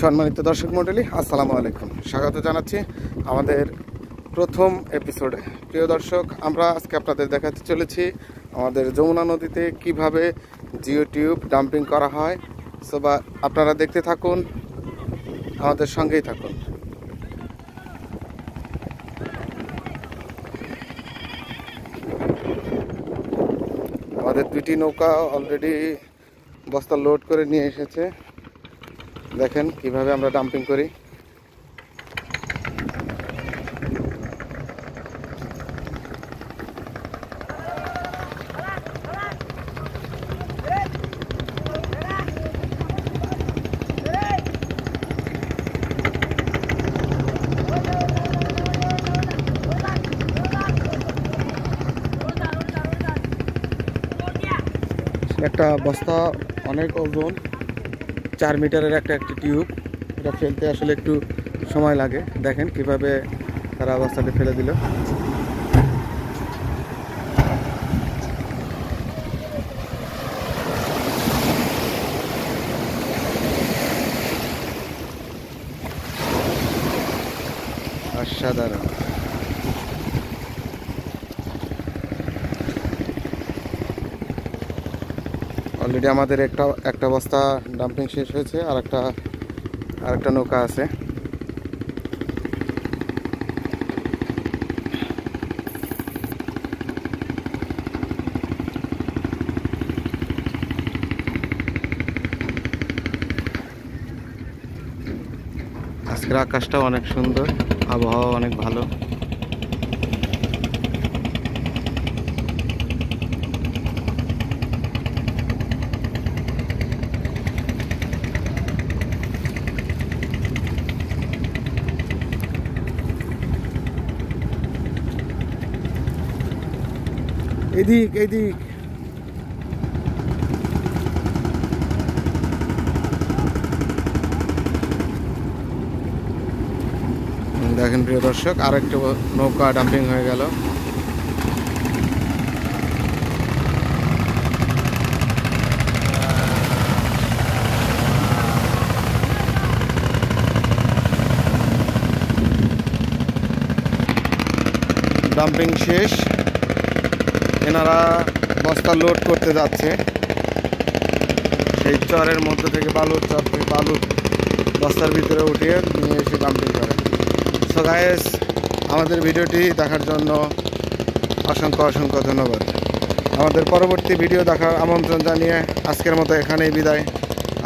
সম্মানিত দর্শক মণ্ডলী, আসসালামু আলাইকুম। স্বাগত জানাচ্ছি আমাদের প্রথম এপিসোডে। প্রিয় দর্শক, আমরা আজকে আপনাদের দেখাতে চলেছি আমাদের যমুনা নদীতে কিভাবে জিও টিউব ডাম্পিং করা হয়। সো আপনারা দেখতে থাকুন, আমাদের সঙ্গেই থাকুন। আমাদের দুইটি নৌকা অলরেডি বস্তা লোড করে নিয়ে এসেছে। দেখেন কিভাবে আমরা ডাম্পিং করি। একটা বস্তা অনেক ওজন, 4 মিটারের একটা টিউব। এটা ফেলতে আসলে একটু সময় লাগে। দেখেন কিভাবে তারা বস্তাটি ফেলে দিল। অসাধারণ। অলরেডি আমাদের একটা বস্তা ডাম্পিং শেষ হয়েছে, আর একটা নৌকা আছে। আজকের আকাশটা অনেক সুন্দর, আবহাওয়া অনেক ভালো। এদিক দেখেন প্রিয় দর্শক, আরেকটা নৌকা ডাম্পিং হয়ে গেল। ডাম্পিং শেষ, এনারা বস্তা লোড করতে যাচ্ছে। সেই চরের মধ্যে থেকে বালু বস্তার ভিতরে উঠিয়ে নিয়ে এসে ডাম্পিং করে। সো গাইস, আমাদের ভিডিওটি দেখার জন্য অসংখ্য ধন্যবাদ। আমাদের পরবর্তী ভিডিও দেখার আমন্ত্রণ জানিয়ে আজকের মতো এখানেই বিদায়।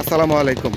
আসসালামু আলাইকুম।